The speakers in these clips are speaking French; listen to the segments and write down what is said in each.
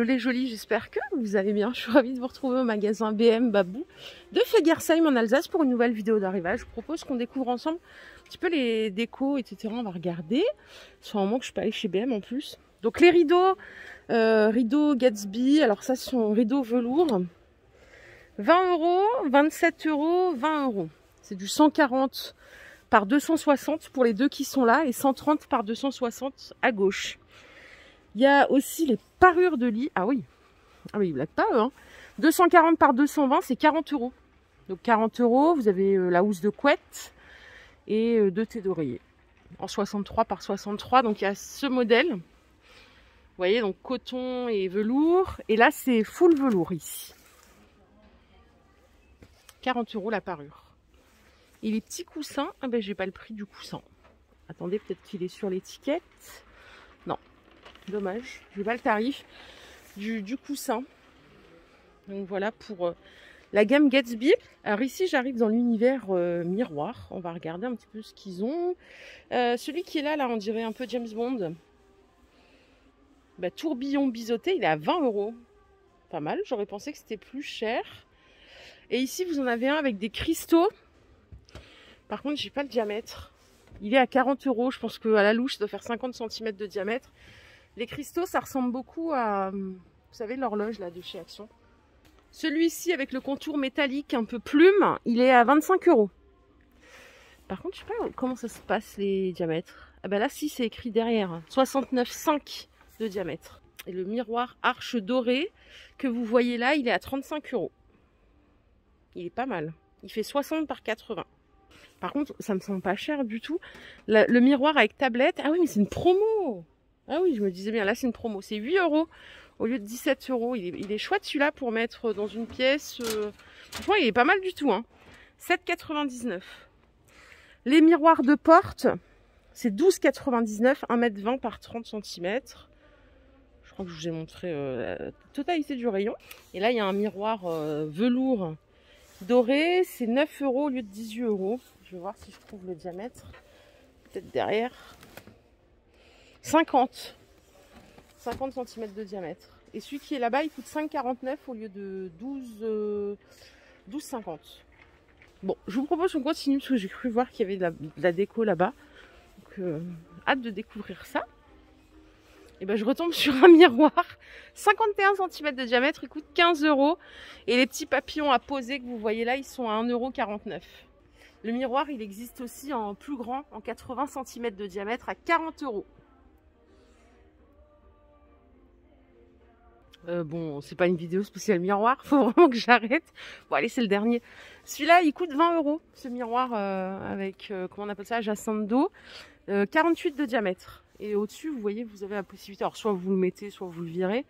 Les jolis, j'espère que vous allez bien. Je suis ravie de vous retrouver au magasin BM Babou de Fegersheim en Alsace pour une nouvelle vidéo d'arrivage. Je vous propose qu'on découvre ensemble un petit peu les décos, etc. On va regarder. C'est un moment que je suis pas allée chez BM en plus. Donc les rideaux, rideaux Gatsby. Alors ça, ce sont rideaux velours. 20 €, 27 €, 20 €. C'est du 140 par 260 pour les deux qui sont là et 130 par 260 à gauche. Il y a aussi les parures de lit. Ah oui, ils blaguent pas eux. 240 par 220, c'est 40 €. Donc 40 €, vous avez la housse de couette et 2 thés d'oreiller. En 63 par 63, donc il y a ce modèle. Vous voyez, donc coton et velours. Et là, c'est full velours ici. 40 € la parure. Et les petits coussins, ah ben j'ai pas le prix du coussin. Attendez, peut-être qu'il est sur l'étiquette. Non. Dommage, je n'ai pas le tarif du coussin. Donc voilà pour la gamme Gatsby. Alors ici, j'arrive dans l'univers miroir. On va regarder un petit peu ce qu'ils ont. Celui qui est là, on dirait un peu James Bond. Bah, tourbillon biseauté, il est à 20 €. Pas mal, j'aurais pensé que c'était plus cher. Et ici, vous en avez un avec des cristaux. Par contre, j'ai pas le diamètre. Il est à 40 €. Je pense qu'à la louche, ça doit faire 50 cm de diamètre. Les cristaux, ça ressemble beaucoup à, vous savez, l'horloge là de chez Action. Celui-ci avec le contour métallique un peu plume, il est à 25 €. Par contre, je sais pas comment ça se passe les diamètres. Ah ben là, si, c'est écrit derrière. 69,5 de diamètre. Et le miroir arche doré que vous voyez là, il est à 35 €. Il est pas mal. Il fait 60 par 80. Par contre, ça me semble pas cher du tout. Le miroir avec tablette. Ah oui, mais c'est une promo. Ah oui, je me disais bien, là c'est une promo, c'est 8 € au lieu de 17 €. Il est chouette celui-là pour mettre dans une pièce. Franchement, il est pas mal du tout. 7,99 €. Les miroirs de porte, c'est 12,99 €, 1,20 m par 30 cm. Je crois que je vous ai montré la totalité du rayon. Et là, il y a un miroir velours doré, c'est 9 € au lieu de 18 €. Je vais voir si je trouve le diamètre. Peut-être derrière. 50 cm de diamètre. Et celui qui est là-bas, il coûte 5,49 € au lieu de 12,50 €. Bon, je vous propose qu'on continue parce que j'ai cru voir qu'il y avait de la déco là-bas. Donc, hâte de découvrir ça. Et ben, je retombe sur un miroir. 51 cm de diamètre, il coûte 15 €. Et les petits papillons à poser que vous voyez là, ils sont à 1,49 €. Le miroir, il existe aussi en plus grand, en 80 cm de diamètre, à 40 €. Bon, c'est pas une vidéo spéciale miroir, faut vraiment que j'arrête. Bon, allez, c'est le dernier. Celui-là, il coûte 20 €, ce miroir avec, comment on appelle ça, jacinthe d'eau, 48 de diamètre. Et au-dessus, vous voyez, vous avez la possibilité, alors soit vous le mettez, soit vous le virez.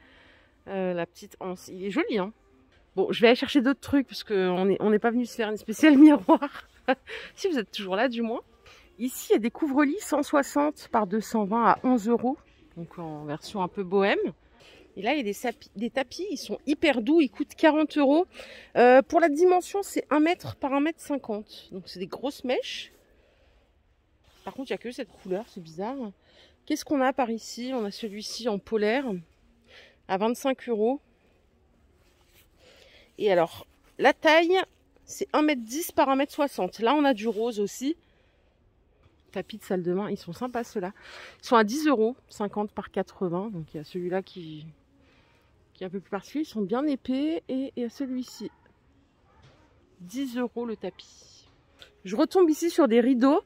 La petite anse, il est joli, Bon, je vais aller chercher d'autres trucs, parce qu'on n'est pas venu se faire une spéciale miroir. Si vous êtes toujours là, du moins. Ici, il y a des couvre-lits 160 par 220 à 11 €, donc en version un peu bohème. Et là, il y a des tapis, ils sont hyper doux, ils coûtent 40 €. Pour la dimension, c'est 1 m par 1,50 m. Donc, c'est des grosses mèches. Par contre, il n'y a que cette couleur, c'est bizarre. Qu'est-ce qu'on a par ici? On a celui-ci en polaire, à 25 €. Et alors, la taille, c'est 1,10 m par 1,60 m. Là, on a du rose aussi. Tapis de salle de bain, ils sont sympas ceux-là. Ils sont à 10 €, 50 par 80. Donc, il y a celui-là qui est un peu plus particulier, ils sont bien épais, et il y a celui-ci, 10 € le tapis. Je retombe ici sur des rideaux.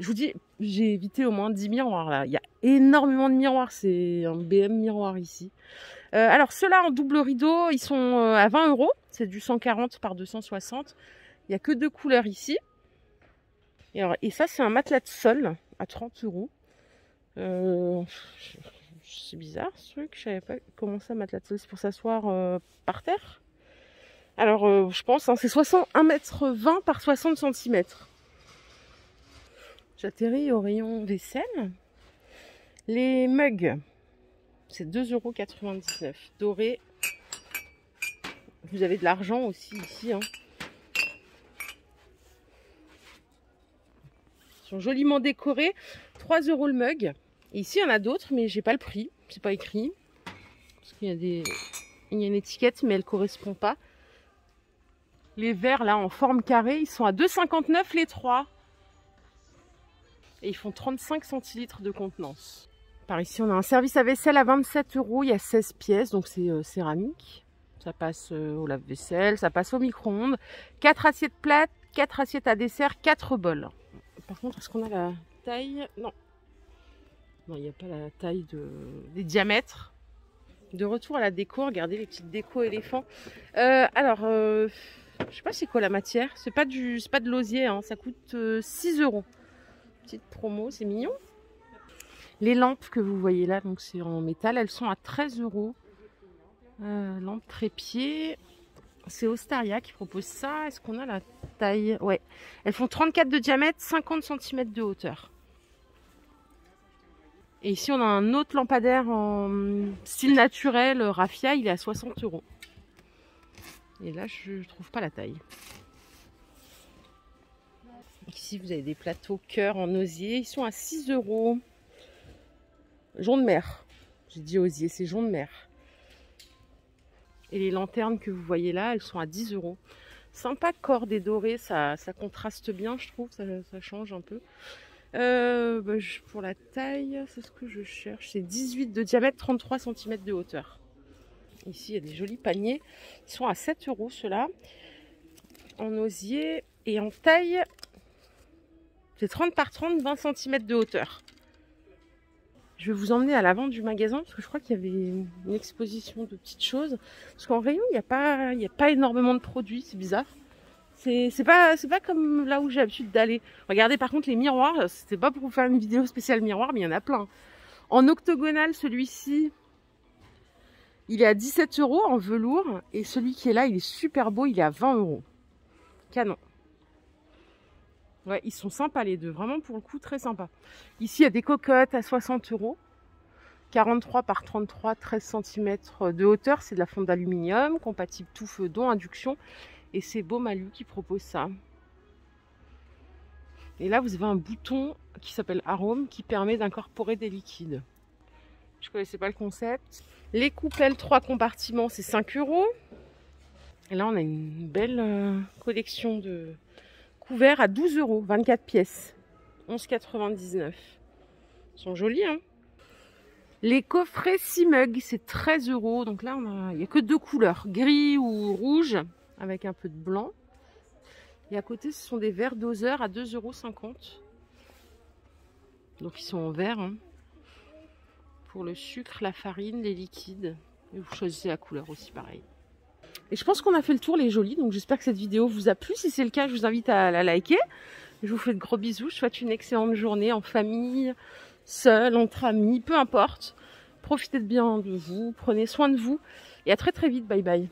Je vous dis, j'ai évité au moins 10 miroirs là. Il y a énormément de miroirs, c'est un BM miroir ici. Alors ceux-là en double rideau, ils sont à 20 €. C'est du 140 par 260. Il n'y a que 2 couleurs ici. Et ça, c'est un matelas de sol à 30 €. C'est bizarre ce truc, je savais pas comment ça, matelas de sol, c'est pour s'asseoir par terre. Alors je pense, c'est 1,20 m par 60 cm. J'atterris au rayon vaisselle. Les mugs, c'est 2,99 € doré. Vous avez de l'argent aussi ici. Ils sont joliment décorés. 3 € le mug. Et ici, il y en a d'autres, mais j'ai pas le prix. C'est pas écrit. Parce qu'il y a il y a une étiquette, mais elle ne correspond pas. Les verres, là, en forme carrée, ils sont à 2,59 les 3. Et ils font 35 centilitres de contenance. Par ici, on a un service à vaisselle à 27 €. Il y a 16 pièces, donc c'est céramique. Ça passe au lave-vaisselle, ça passe au micro-ondes. 4 assiettes plates, 4 assiettes à dessert, 4 bols. Par contre, est-ce qu'on a la taille? Non. Non, il n'y a pas la taille des diamètres. De retour à la déco, regardez les petites décos éléphants. Je sais pas c'est quoi la matière. C'est pas de l'osier, hein. Ça coûte 6 €. Petite promo, c'est mignon. Les lampes que vous voyez là, donc c'est en métal, elles sont à 13 €. Lampe trépied. C'est Ostaria qui propose ça. Est-ce qu'on a la taille? Ouais. Elles font 34 de diamètre, 50 cm de hauteur. Et ici, on a un autre lampadaire en style naturel, raffia, il est à 60 €. Et là, je ne trouve pas la taille. Ici, vous avez des plateaux cœur en osier. Ils sont à 6 €. Jonc de mer. J'ai dit osier, c'est jonc de mer. Et les lanternes que vous voyez là, elles sont à 10 €. Sympa cordé doré, ça contraste bien, je trouve. Ça change un peu. Pour la taille, c'est ce que je cherche. C'est 18 de diamètre, 33 cm de hauteur. Ici, il y a des jolis paniers. Ils sont à 7 € ceux-là. En osier et en taille, c'est 30 par 30, 20 cm de hauteur. Je vais vous emmener à l'avant du magasin parce que je crois qu'il y avait une exposition de petites choses. Parce qu'en rayon, il n'y a pas énormément de produits, c'est bizarre. C'est pas comme là où j'ai l'habitude d'aller. Regardez par contre les miroirs, c'était pas pour vous faire une vidéo spéciale miroir, mais il y en a plein. En octogonal, celui-ci, il est à 17 € en velours. Et celui qui est là, il est super beau, il est à 20 €. Canon. Ouais, ils sont sympas les deux, vraiment pour le coup très sympa. Ici, il y a des cocottes à 60 €. 43 par 33, 13 cm de hauteur. C'est de la fonte d'aluminium, compatible tout feu, dont induction. Et c'est Beaumalu qui propose ça. Et là, vous avez un bouton qui s'appelle Arôme qui permet d'incorporer des liquides. Je ne connaissais pas le concept. Les coupelles 3 compartiments, c'est 5 €. Et là, on a une belle collection de couverts à 12 €, 24 pièces. 11,99 €. Ils sont jolis, hein. Les coffrets 6 mugs, c'est 13 €. Donc là, il n'y a que 2 couleurs, gris ou rouge, avec un peu de blanc. Et à côté, ce sont des verres doseurs à 2,50 €. Donc ils sont en verre, hein. Pour le sucre, la farine, les liquides. Et vous choisissez la couleur aussi, pareil. Et je pense qu'on a fait le tour, les jolis. Donc j'espère que cette vidéo vous a plu. Si c'est le cas, je vous invite à la liker. Je vous fais de gros bisous. Je vous souhaite une excellente journée en famille, seul, entre amis, peu importe. Profitez bien de vous, prenez soin de vous. Et à très très vite. Bye bye.